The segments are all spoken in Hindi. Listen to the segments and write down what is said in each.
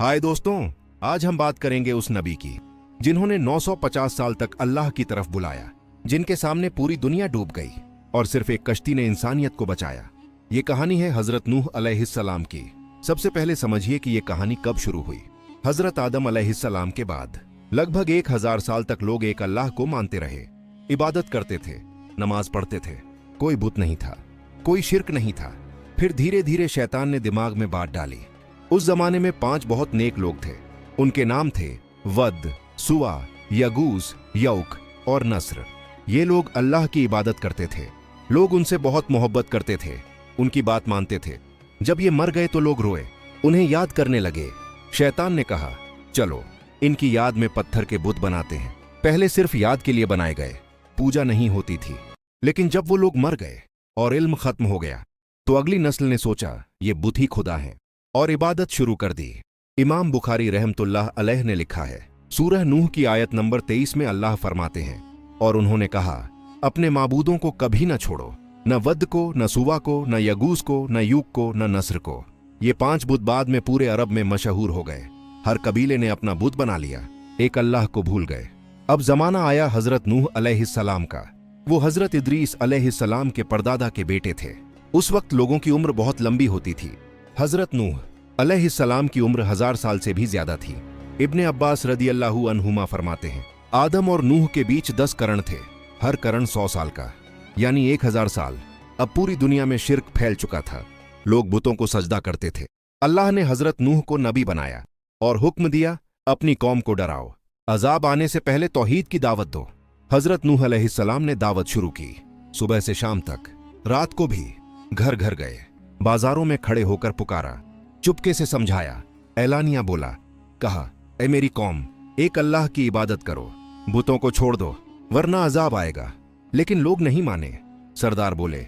हाय दोस्तों, आज हम बात करेंगे उस नबी की जिन्होंने 950 साल तक अल्लाह की तरफ बुलाया, जिनके सामने पूरी दुनिया डूब गई और सिर्फ एक कश्ती ने इंसानियत को बचाया। ये कहानी है हजरत नूह अलैहिस्सलाम की। सबसे पहले समझिए कि ये कहानी कब शुरू हुई। हजरत आदम अलैहिस्सलाम के बाद लगभग 1000 साल तक लोग एक अल्लाह को मानते रहे, इबादत करते थे, नमाज पढ़ते थे। कोई बुत नहीं था, कोई शिर्क नहीं था। फिर धीरे धीरे शैतान ने दिमाग में बात डाली। उस जमाने में 5 बहुत नेक लोग थे। उनके नाम थे वद, सुवा, यगूस, यौक और नस्र। ये लोग अल्लाह की इबादत करते थे। लोग उनसे बहुत मोहब्बत करते थे, उनकी बात मानते थे। जब ये मर गए तो लोग रोए, उन्हें याद करने लगे। शैतान ने कहा, चलो इनकी याद में पत्थर के बुत बनाते हैं। पहले सिर्फ याद के लिए बनाए गए, पूजा नहीं होती थी। लेकिन जब वो लोग मर गए और इल्म खत्म हो गया तो अगली नस्ल ने सोचा ये बुत ही खुदा हैं और इबादत शुरू कर दी। इमाम बुखारी रहमतुल्लाह अलैह ने लिखा है, सूरह नूह की आयत नंबर 23 में अल्लाह फरमाते हैं, और उन्होंने कहा, अपने माबूदों को कभी न छोड़ो, न वद को, न सुवा को, न यगूस को, न यूक को, न नस्र को। ये 5 बुत बाद में पूरे अरब में मशहूर हो गए। हर कबीले ने अपना बुत बना लिया, एक अल्लाह को भूल गए। अब जमाना आया हजरत नूह अलैहिस्सलाम का। वो हजरत इद्रीस अलैहिस्सलाम के परदादा के बेटे थे। उस वक्त लोगों की उम्र बहुत लंबी होती थी। हजरत नूह अलैहिस्सलाम की उम्र 1000 साल से भी ज्यादा थी। इब्ने अब्बास रदियल्लाहु अन्हुमा फरमाते हैं, आदम और नूह के बीच 10 करण थे, हर करण 100 साल का, यानी 1000 साल। अब पूरी दुनिया में शिर्क फैल चुका था, लोग बुतों को सजदा करते थे। अल्लाह ने हजरत नूह को नबी बनाया और हुक्म दिया, अपनी कौम को डराओ, अजाब आने से पहले तौहीद की दावत दो। हजरत नूह अलैहिस्सलाम ने दावत शुरू की, सुबह से शाम तक, रात को भी घर घर गए, बाजारों में खड़े होकर पुकारा, चुपके से समझाया, ऐलानिया बोला, कहा, ए मेरी कौम, एक अल्लाह की इबादत करो, बुतों को छोड़ दो वरना अजाब आएगा। लेकिन लोग नहीं माने। सरदार बोले,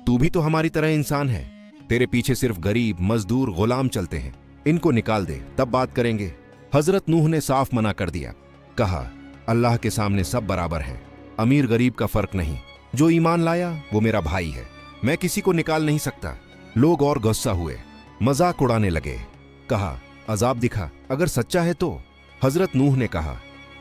तू भी तो हमारी तरह इंसान है, तेरे पीछे सिर्फ गरीब, मजदूर, गुलाम चलते हैं, इनको निकाल दे, तब बात करेंगे। हजरत नूह ने साफ मना कर दिया, कहा, अल्लाह के सामने सब बराबर हैं, अमीर गरीब का फर्क नहीं, जो ईमान लाया वो मेरा भाई है, मैं किसी को निकाल नहीं सकता। लोग और गुस्सा हुए, मजाक उड़ाने लगे। कहा, अजाब दिखा, अगर सच्चा है तो। हजरत नूह ने कहा,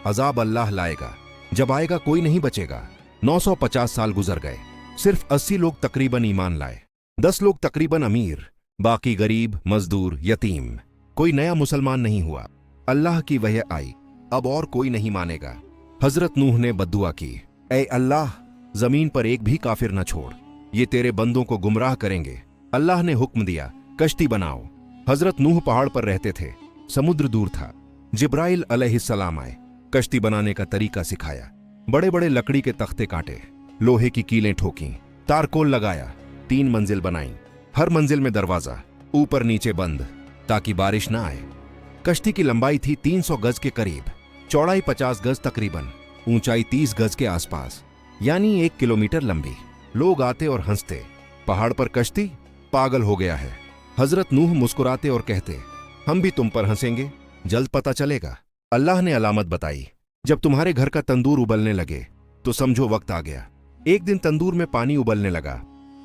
अजाब अल्लाह लाएगा, जब आएगा कोई नहीं बचेगा। 950 साल गुजर गए, सिर्फ 80 लोग तकरीबन ईमान लाए, 10 लोग तकरीबन अमीर, बाकी गरीब, मजदूर, यतीम। कोई नया मुसलमान नहीं हुआ। अल्लाह की वहय आई, अब और कोई नहीं मानेगा। हजरत नूह ने बद्दुआ की, ऐ अल्लाह, जमीन पर एक भी काफिर न छोड़, ये तेरे बंदों को गुमराह करेंगे। अल्लाह ने हुक्म दिया, कश्ती बनाओ। हजरत नूह पहाड़ पर रहते थे, समुद्र दूर था। जिब्राइल अलैहिस्सलाम आए, कश्ती बनाने का तरीका सिखाया। बड़े बड़े लकड़ी के तख्ते काटे, लोहे की कीलें ठोकी, तारकोल लगाया, 3 मंजिल बनाई, हर मंजिल में दरवाजा, ऊपर नीचे बंद, ताकि बारिश ना आए। कश्ती की लंबाई थी 300 गज के करीब, चौड़ाई 50 गज तकरीबन, ऊंचाई 30 गज के आसपास, यानी 1 किलोमीटर लंबी। लोग आते और हंसते, पहाड़ पर कश्ती, पागल हो गया है। हजरत नूह मुस्कुराते और कहते, हम भी तुम पर हंसेंगे, जल्द पता चलेगा। अल्लाह ने अलामत बताई, जब तुम्हारे घर का तंदूर उबलने लगे तो समझो वक्त आ गया। एक दिन तंदूर में पानी उबलने लगा।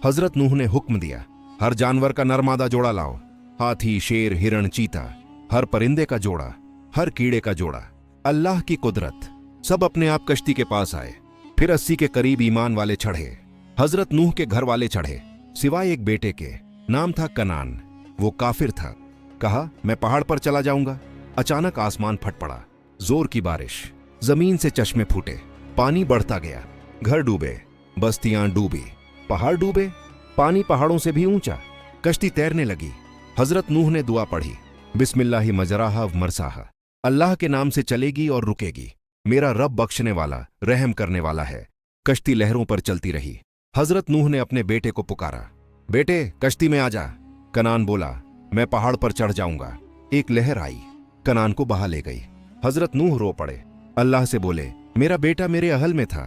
हजरत नूह ने हुक्म दिया, हर जानवर का नरमादा जोड़ा लाओ, हाथी, शेर, हिरण, चीता, हर परिंदे का जोड़ा, हर कीड़े का जोड़ा। अल्लाह की कुदरत, सब अपने आप कश्ती के पास आए। फिर 80 के करीब ईमान वाले चढ़े। हजरत नूह के घर वाले चढ़े, सिवाय एक बेटे के, नाम था कनान। वो काफिर था। कहा, मैं पहाड़ पर चला जाऊंगा। अचानक आसमान फट पड़ा, जोर की बारिश, जमीन से चश्मे फूटे, पानी बढ़ता गया, घर डूबे, बस्तियां डूबी, पहाड़ डूबे, पानी पहाड़ों से भी ऊंचा। कश्ती तैरने लगी। हजरत नूह ने दुआ पढ़ी, बिस्मिल्लाहि मजराहा व मरसाहा, अल्लाह के नाम से चलेगी और रुकेगी, मेरा रब बख्शने वाला, रहम करने वाला है। कश्ती लहरों पर चलती रही। हजरत नूह ने अपने बेटे को पुकारा, बेटे कश्ती में आ जा। कनान बोला, मैं पहाड़ पर चढ़ जाऊंगा। एक लहर आई, कनान को बहा ले गई। हजरत नूह रो पड़े, अल्लाह से बोले, मेरा बेटा मेरे अहल में था,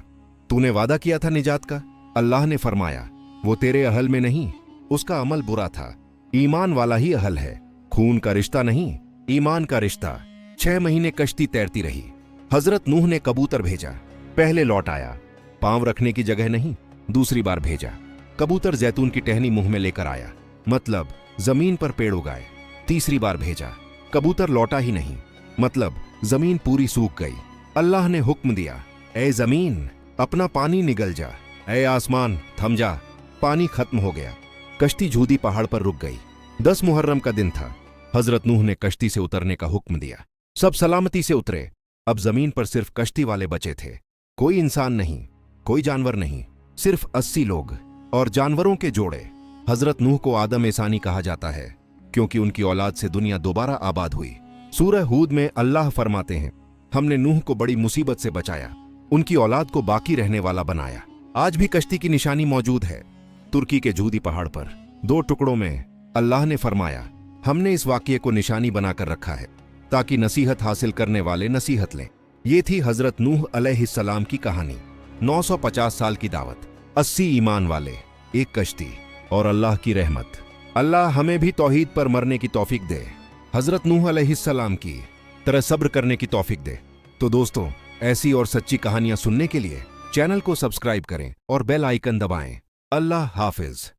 तूने वादा किया था निजात का। अल्लाह ने फरमाया, वो तेरे अहल में नहीं, उसका अमल बुरा था। ईमान वाला ही अहल है, खून का रिश्ता नहीं, ईमान का रिश्ता। 6 महीने कश्ती तैरती रही। हजरत नूह ने कबूतर भेजा, पहले लौट आया, पांव रखने की जगह नहीं। दूसरी बार भेजा, कबूतर जैतून की टहनी मुंह में लेकर आया, मतलब जमीन पर पेड़ उगाए। तीसरी बार भेजा, कबूतर लौटा ही नहीं, मतलब जमीन पूरी सूख गई। अल्लाह ने हुक्म दिया, ए जमीन अपना पानी निगल जा, ए आसमान थम जा। पानी खत्म हो गया। कश्ती जूदी पहाड़ पर रुक गई। 10 मुहर्रम का दिन था। हजरत नूह ने कश्ती से उतरने का हुक्म दिया। सब सलामती से उतरे। अब जमीन पर सिर्फ कश्ती वाले बचे थे। कोई इंसान नहीं, कोई जानवर नहीं, सिर्फ 80 लोग और जानवरों के जोड़े। हजरत नूह को आदम एसानी कहा जाता है क्योंकि उनकी औलाद से दुनिया दोबारा आबाद हुई। सूरह हूद में अल्लाह फरमाते हैं, हमने नूह को बड़ी मुसीबत से बचाया, उनकी औलाद को बाकी रहने वाला बनाया। आज भी कश्ती की निशानी मौजूद है। तुर्की के जूदी पहाड़ पर 2 टुकड़ों में अल्लाह ने फरमाया, हमने इस वाकये को निशानी बनाकर रखा है ताकि नसीहत हासिल करने वाले नसीहत लें। ये थी हजरत नूह अलैहिस्सलाम की कहानी। 950 साल की दावत, 80 ईमान वाले, एक कश्ती और अल्लाह की रहमत। अल्लाह हमें भी तौहीद पर मरने की तौफीक दे, हजरत नूह अलैहिस्सलाम की तरह सब्र करने की तौफीक दे। तो दोस्तों, ऐसी और सच्ची कहानियां सुनने के लिए चैनल को सब्सक्राइब करें और बेल आइकन दबाएं। अल्लाह हाफिज।